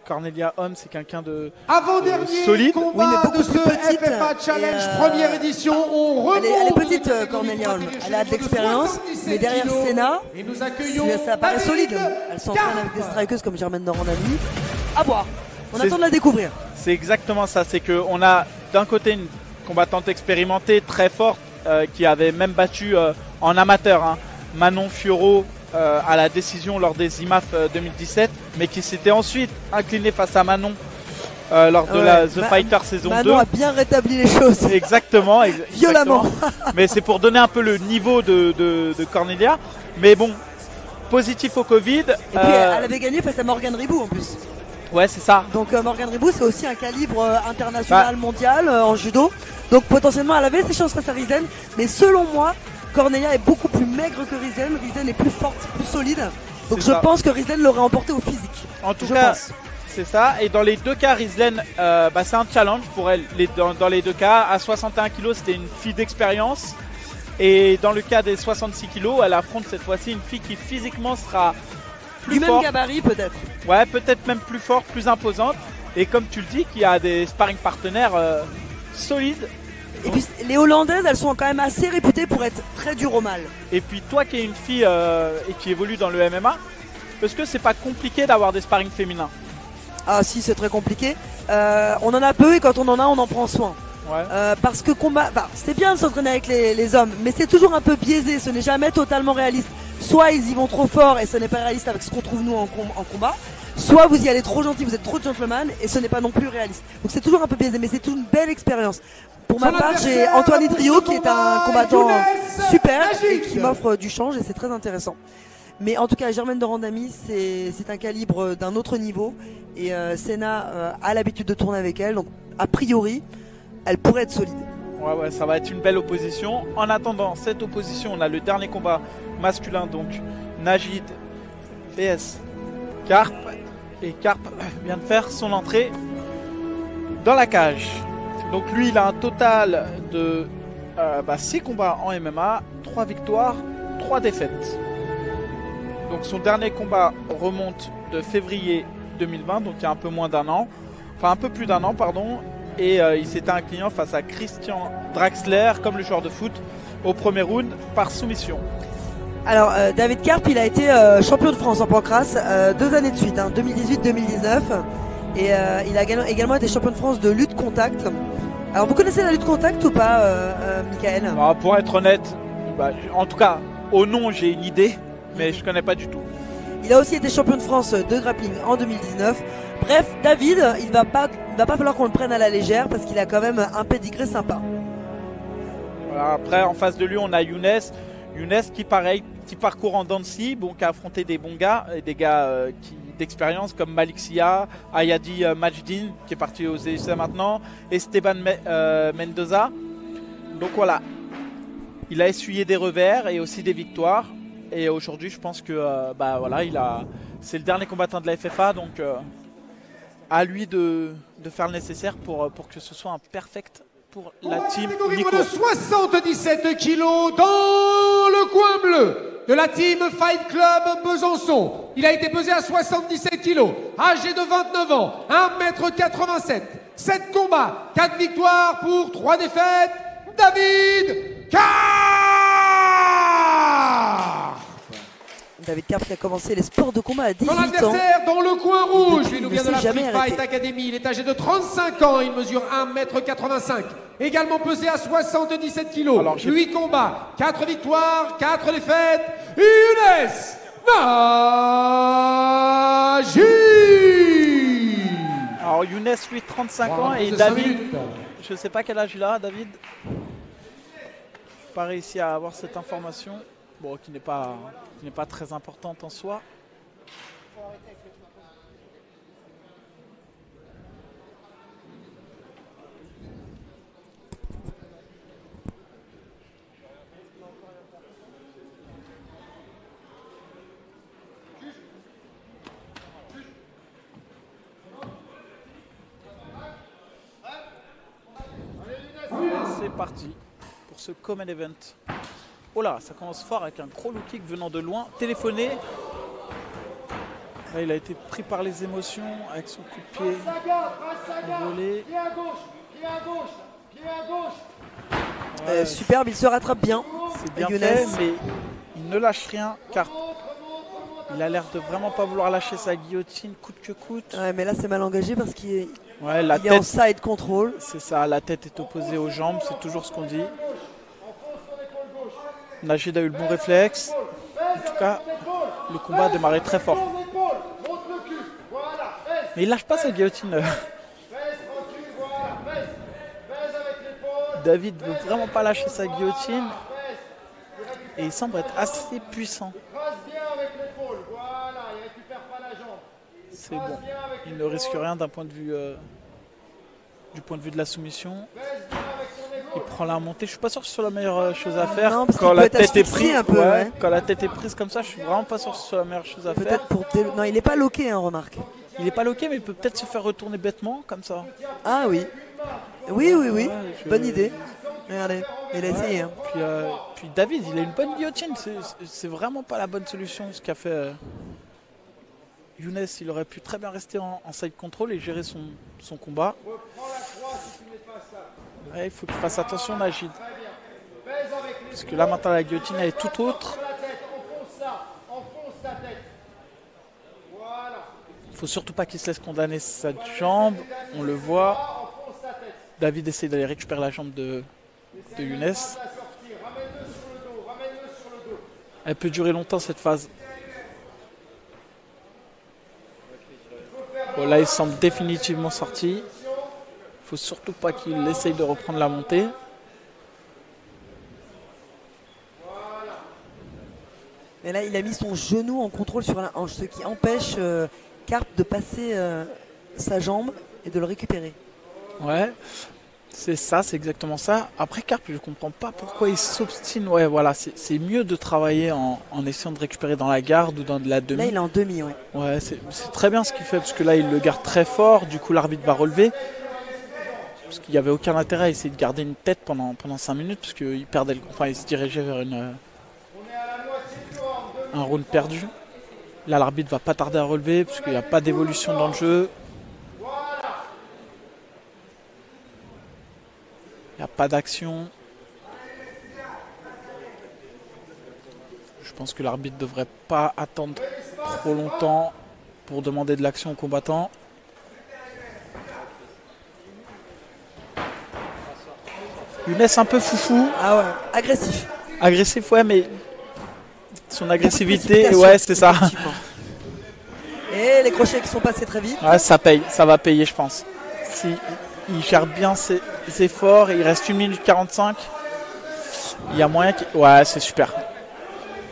Cornelia Homme, c'est quelqu'un de avant-dernier solide. combat beaucoup de plus ce petite, FFA Challenge première édition. On remonte elle est dans petite, la catégorie Cornelia Holm. poids Elle a de l'expérience, 77 mais derrière kilos. Senna, Et nous accueillons ça paraît David solide. Elle s'entraîne avec des Karp. strikers comme Germaine Dorandami. À voir. On C'est- attend de la découvrir. C'est exactement ça. C'est qu'on a d'un côté une combattante expérimentée, très forte, qui avait même battu en amateur Manon Fiorot à la décision lors des IMAF 2017, mais qui s'était ensuite inclinée face à Manon lors de la The Fighter saison 2. Manon a bien rétabli les choses. Exactement. Violemment. Mais c'est pour donner un peu le niveau de Cornelia. Mais bon, positif au Covid. Et puis elle avait gagné face à Morgane Ribou en plus. Ouais, c'est ça. Donc Morgane Ribou, c'est aussi un calibre international, mondial en judo. Donc potentiellement elle avait ses chances face à Rizlen. Mais selon moi, Cornelia est beaucoup plus maigre que Rizlen. Rizlen est plus forte, plus solide. Donc je pense que Rizlen l'aurait emporté au physique. En tout cas, c'est ça. Et dans les deux cas, Rizlen, c'est un challenge pour elle. Dans les deux cas, à 61 kg, c'était une fille d'expérience. Et dans le cas des 66 kg, elle affronte cette fois-ci une fille qui physiquement sera plus du forte. même gabarit peut-être. Ouais, peut-être même plus forte, plus imposante. Et comme tu le dis, qui a des sparring partenaires solides. Et puis les Hollandaises, elles sont quand même assez réputées pour être très dures au mal. Et puis toi qui es une fille et qui évolue dans le MMA, est-ce que c'est pas compliqué d'avoir des sparring féminins? Ah si, c'est très compliqué. On en a peu et quand on en a, on en prend soin. Ouais. Parce que c'est bien de s'entraîner avec les hommes, mais c'est toujours un peu biaisé, ce n'est jamais totalement réaliste. Soit ils y vont trop fort et ce n'est pas réaliste avec ce qu'on trouve nous en combat, soit vous y allez trop gentil, vous êtes trop gentleman et ce n'est pas non plus réaliste. Donc c'est toujours un peu biaisé, mais c'est une belle expérience. Pour ma part, j'ai Antoine Idrio qui est un combattant super et qui m'offre du change et c'est très intéressant. Mais en tout cas, Germaine Dorandami, c'est un calibre d'un autre niveau et Senna a l'habitude de tourner avec elle, donc a priori, elle pourrait être solide. Ouais, ça va être une belle opposition. En attendant cette opposition, on a le dernier combat masculin, donc Najid vs Karp. Et Karp vient de faire son entrée dans la cage. Donc lui, il a un total de 6 combats en MMA, 3 victoires, 3 défaites. Donc son dernier combat remonte de février 2020, donc il y a un peu moins d'un an. Enfin un peu plus d'un an, pardon. Et il s'était incliné face à Christian Draxler, comme le joueur de foot, au premier round par soumission. Alors David Karp, il a été champion de France en pancrace 2 années de suite, 2018-2019. Et il a également été champion de France de lutte contact. Alors vous connaissez la lutte contact ou pas, Michael? Pour être honnête, en tout cas, au nom j'ai une idée, mais je connais pas du tout. Il a aussi été champion de France de grappling en 2019. Bref, David, il va pas falloir qu'on le prenne à la légère parce qu'il a quand même un pédigré sympa. Voilà, après, en face de lui, on a Younes. Younes qui, pareil, petit parcours en dents de scie, qui a affronté des bons gars, et des gars d'expérience comme Malik Sia, Ayadi Majdin, qui est parti aux USA maintenant, Esteban Mendoza. Donc voilà, il a essuyé des revers et aussi des victoires. Et aujourd'hui, je pense que c'est le dernier combattant de la FFA, donc à lui de faire le nécessaire pour que ce soit un perfect pour la team Nico. De 77 kilos dans le coin bleu de la team Fight Club Besançon. Il a été pesé à 77 kilos, âgé de 29 ans, 1m87, 7 combats, 4 victoires pour 3 défaites, David Karp. David Karp qui a commencé les sports de combat à 18 ans. Son adversaire dans le coin rouge, il il nous ne vient de s'est la jamais Free Fight arrêté. Academy, il est âgé de 35 ans, il mesure 1m85, également pesé à 77 kilos, Alors, 8 combats, 4 victoires, 4 défaites, Younes Nagy. Alors Younes, lui, 35 ans, Voilà, et plus de 5 David, minutes. je ne sais pas quel âge il a, David. Pas réussi à avoir cette information, qui n'est pas très importante en soi. C'est parti pour ce Common Event. Oh là, ça commence fort avec un gros low kick venant de loin. Téléphoné. Là, il a été pris par les émotions avec son coup de pied volé. Superbe, il se rattrape bien. C'est bien Younes. fait, mais il ne lâche rien car il a l'air de vraiment pas vouloir lâcher sa guillotine coûte que coûte. Ouais, mais là c'est mal engagé parce qu'il est, Ouais, la il est en tête, side control. c'est ça, la tête est opposée aux jambes, c'est toujours ce qu'on dit. Najid a eu le bon réflexe. En tout cas, le combat a démarré très fort. Mais il lâche pas sa guillotine. David veut vraiment pas lâcher sa guillotine. Et il semble être assez puissant. C'est bon. Il ne risque rien d'un point de vue du point de vue de la soumission. Il prend la montée. Je suis pas sûr que ce soit la meilleure chose à faire. Non, parce Quand qu'il la peut être tête est asphyxié prise, un peu, ouais. quand la tête est prise comme ça, je suis vraiment pas sûr que ce soit la meilleure chose à faire. Peut-être pour non, il est pas loqué, hein, remarque. Il est pas loqué, mais il peut peut-être se faire retourner bêtement comme ça. Ah oui. Oui. Ouais, Bonne idée. Regardez, il a essayé. Hein. Puis David, il a une bonne guillotine. C'est vraiment pas la bonne solution ce qu'a fait Younes. Il aurait pu très bien rester en side control et gérer son combat. Ouais, il faut qu'il fasse attention, Najid. Parce que là maintenant la guillotine elle est tout autre. Il faut surtout pas qu'il se laisse condamner sa jambe. On le voit. David essaie d'aller récupérer la jambe de Younes. Elle peut durer longtemps cette phase. Bon, là il semble définitivement sorti. Il faut surtout pas qu'il essaye de reprendre la montée. Mais là, il a mis son genou en contrôle sur la hanche, ce qui empêche Karp de passer sa jambe et de le récupérer. Ouais, c'est ça, c'est exactement ça. Après Karp, je comprends pas pourquoi il s'obstine. Ouais, voilà, c'est mieux de travailler en essayant de récupérer dans la garde ou dans de la demi. Là, il est en demi, ouais. Ouais, c'est très bien ce qu'il fait, parce que là, il le garde très fort. Du coup, l'arbitre va relever. Parce qu'il n'y avait aucun intérêt à essayer de garder une tête pendant 5 minutes, parce qu'il perdait il se dirigeait vers un round perdu. Là, l'arbitre va pas tarder à relever, parce qu'il n'y a pas d'évolution dans le jeu. Il n'y a pas d'action. Je pense que l'arbitre ne devrait pas attendre trop longtemps pour demander de l'action aux combattants. Younes un peu foufou. Ah ouais, agressif. Agressif, ouais, mais son agressivité, ouais, c'est ça. Et les crochets qui sont passés très vite. Ouais, ça paye, ça va payer, je pense. Si il gère bien ses efforts, il reste 1 minute 45. Il y a moyen qu'il... Ouais, c'est super.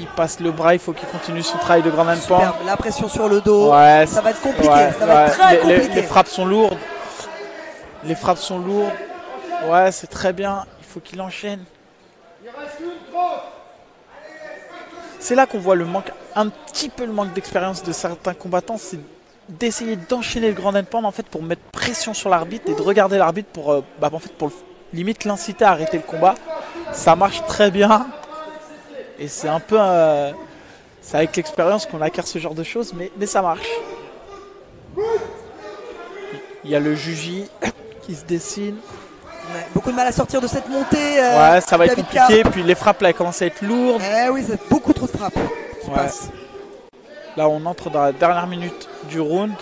Il passe le bras, il faut qu'il continue son travail de grand handpan. La pression sur le dos. Ouais, ça va être compliqué, ouais, ça va être très compliqué. Les frappes sont lourdes. Les frappes sont lourdes. Ouais, c'est très bien. Il faut qu'il enchaîne. C'est là qu'on voit un petit peu le manque d'expérience de certains combattants. C'est d'essayer d'enchaîner le grand handpan en fait pour mettre pression sur l'arbitre et de regarder l'arbitre pour limite l'inciter à arrêter le combat. Ça marche très bien. Et c'est un peu... c'est avec l'expérience qu'on acquiert ce genre de choses, mais ça marche. Il y a le Juji qui se dessine. Ouais, beaucoup de mal à sortir de cette montée. Ouais, ça va être David compliqué. Karp. Puis les frappes là, elles commencent à être lourdes. Eh oui, c'est beaucoup trop de frappes qui passent. Là, on entre dans la dernière minute du round.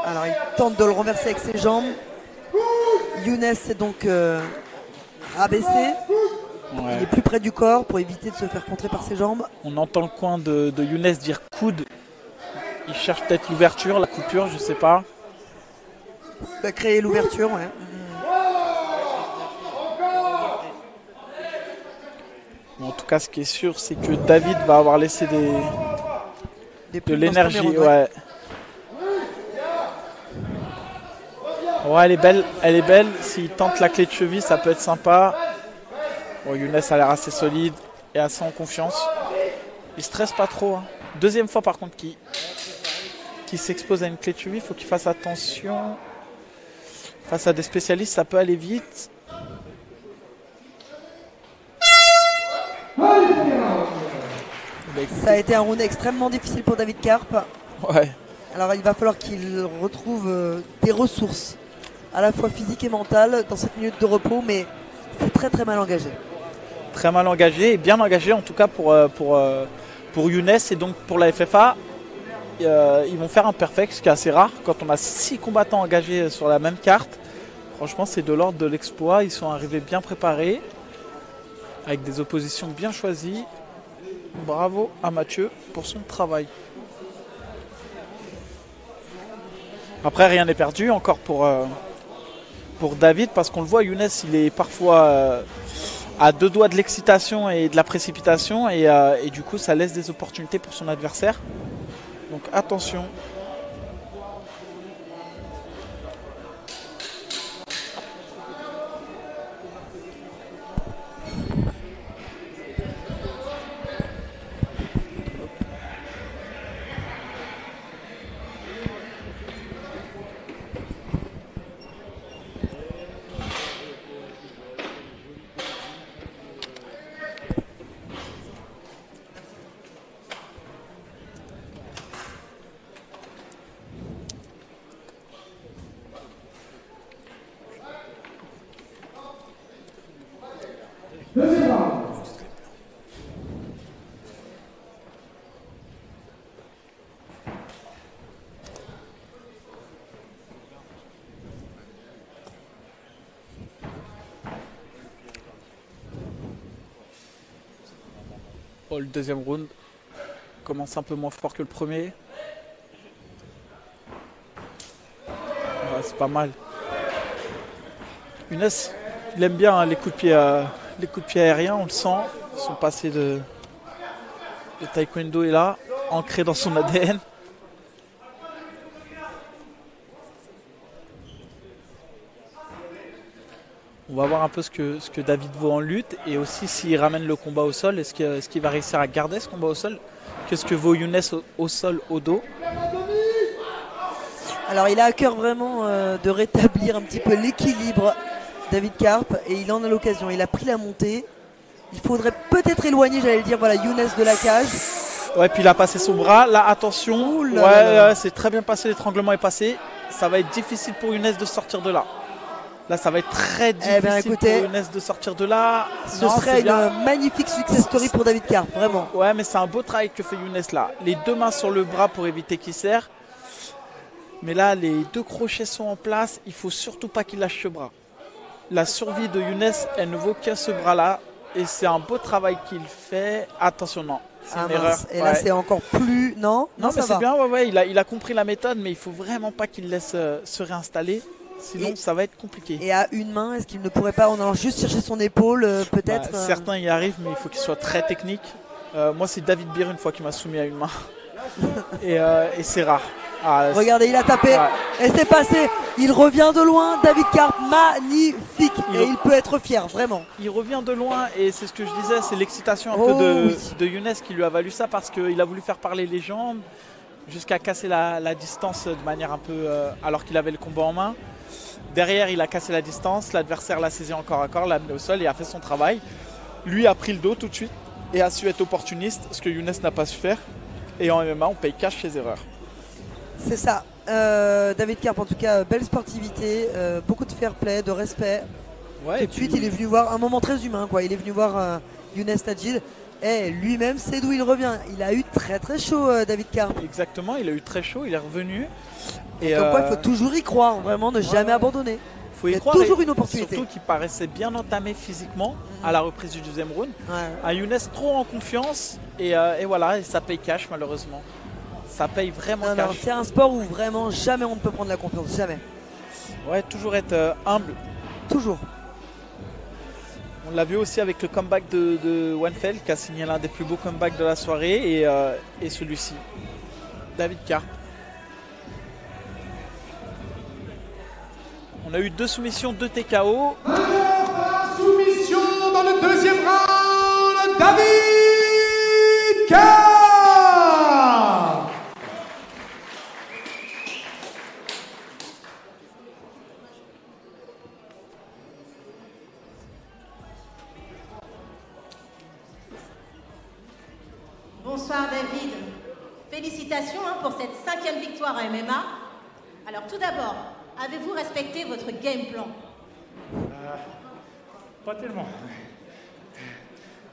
Alors, il tente de le renverser avec ses jambes. Younes est donc rabaissé. Ouais. Il est plus près du corps pour éviter de se faire contrer par ses jambes. On entend le coin de Younes dire coude. Il cherche peut-être l'ouverture, la coupure, je sais pas. Il va créer l'ouverture, ouais. En tout cas, ce qui est sûr, c'est que David va avoir laissé de l'énergie. Ouais. Ouais, elle est belle. S'il tente la clé de cheville, ça peut être sympa. Bon, Younes a l'air assez solide et assez en confiance. Il stresse pas trop. Hein. Deuxième fois, par contre, qui s'expose à une clé de cheville, il faut qu'il fasse attention. Face à des spécialistes, ça peut aller vite. Ça a été un round extrêmement difficile pour David Karp. Ouais. Alors il va falloir qu'il retrouve des ressources, à la fois physiques et mentales, dans cette minute de repos, mais c'est très très mal engagé. Très mal engagé et bien engagé en tout cas pour Younes et donc pour la FFA. Ils vont faire un perfect, ce qui est assez rare quand on a 6 combattants engagés sur la même carte. Franchement, c'est de l'ordre de l'exploit. Ils sont arrivés bien préparés, avec des oppositions bien choisies. Bravo à Mathieu pour son travail. Après, rien n'est perdu encore pour David, parce qu'on le voit, Younes, il est parfois à 2 doigts de l'excitation et de la précipitation, et du coup, ça laisse des opportunités pour son adversaire. Donc attention. Oh, le deuxième round commence un peu moins fort que le premier. Ouais, c'est pas mal. Younes, il aime bien hein, les coups de pied aériens, on le sent. Son passé de taekwondo est là, ancré dans son ADN. On va voir un peu ce que David vaut en lutte et aussi s'il ramène le combat au sol. Est-ce qu'il va réussir à garder ce combat au sol? Qu'est-ce que vaut Younes au sol, au dos? Alors il a à cœur vraiment de rétablir un petit peu l'équilibre, David Karp, et il en a l'occasion. Il a pris la montée. Il faudrait peut-être éloigner, j'allais le dire, voilà, Younes de la cage. Ouais, puis il a passé son bras. Là, attention. Ouais, c'est très bien passé. L'étranglement est passé. Ça va être difficile pour Younes de sortir de là. Là, ça va être très difficile pour Younes de sortir de là. Ce serait une magnifique success story pour David Karp, vraiment. Ouais, mais c'est un beau travail que fait Younes là. Les 2 mains sur le bras pour éviter qu'il serre. Mais là, les 2 crochets sont en place. Il faut surtout pas qu'il lâche ce bras. La survie de Younes, elle ne vaut qu'à ce bras-là. Et c'est un beau travail qu'il fait. Attention, non. C'est une erreur. Et là, c'est encore plus... Non, mais c'est bien. Ouais, il a compris la méthode, mais il faut vraiment pas qu'il laisse se réinstaller. Sinon, ça va être compliqué. Et à une main, est-ce qu'il ne pourrait pas, en allant juste chercher son épaule, peut-être Certains y arrivent, mais il faut qu'il soit très technique. Moi, c'est David Bir une fois qui m'a soumis à une main. et c'est rare. Regardez, il a tapé. Ouais. Et c'est passé. Il revient de loin, David Karp. Magnifique. Et il peut être fier, vraiment. Il revient de loin, et c'est ce que je disais, c'est l'excitation un peu de Younes qui lui a valu ça, parce qu'il a voulu faire parler les jambes jusqu'à casser la distance de manière un peu... alors qu'il avait le combat en main. Derrière, il a cassé la distance, l'adversaire l'a saisi encore à corps, l'a amené au sol et a fait son travail. Lui a pris le dos tout de suite et a su être opportuniste, ce que Younes n'a pas su faire. Et en MMA, on paye cash ses erreurs. C'est ça. David Karp, en tout cas, belle sportivité, beaucoup de fair play, de respect. Ouais, tout de suite, il est venu voir un moment très humain, quoi. Il est venu voir Younes Tadjil. Et lui-même sait d'où il revient. Il a eu très très chaud, David Karp. Exactement, il a eu très chaud, il est revenu. Et comme quoi, il faut toujours y croire, vraiment, ne jamais abandonner. Il y a toujours une opportunité. Surtout qu'il paraissait bien entamé physiquement à la reprise du deuxième round. À Younes, trop en confiance. Et voilà, et ça paye cash, malheureusement. Ça paye vraiment cash. C'est un sport où vraiment jamais on ne peut prendre la confiance, jamais. Ouais, toujours être humble. Toujours. On l'a vu aussi avec le comeback de Wenfeld qui a signé l'un des plus beaux comebacks de la soirée et celui-ci. David Karp. On a eu 2 soumissions, 2 TKO. Soumission dans le deuxième round, David Karp. Bonsoir David, Félicitations pour cette 5e victoire en MMA. Alors tout d'abord, avez-vous respecté votre game plan? Pas tellement.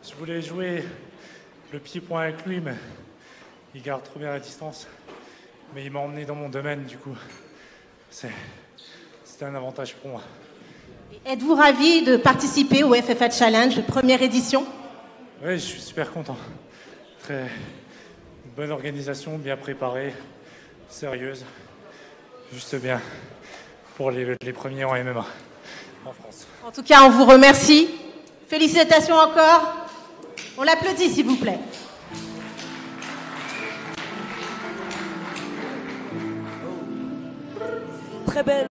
Je voulais jouer le pied-point avec lui, mais il garde trop bien la distance. Mais il m'a emmené dans mon domaine, du coup. C'était un avantage pour moi. Êtes-vous ravi de participer au FFA Challenge, première édition? Oui, je suis super content. Très bonne organisation, bien préparée, sérieuse. Juste bien pour les premiers en MMA en France. En tout cas, on vous remercie. Félicitations encore. On l'applaudit, s'il vous plaît. Très belle.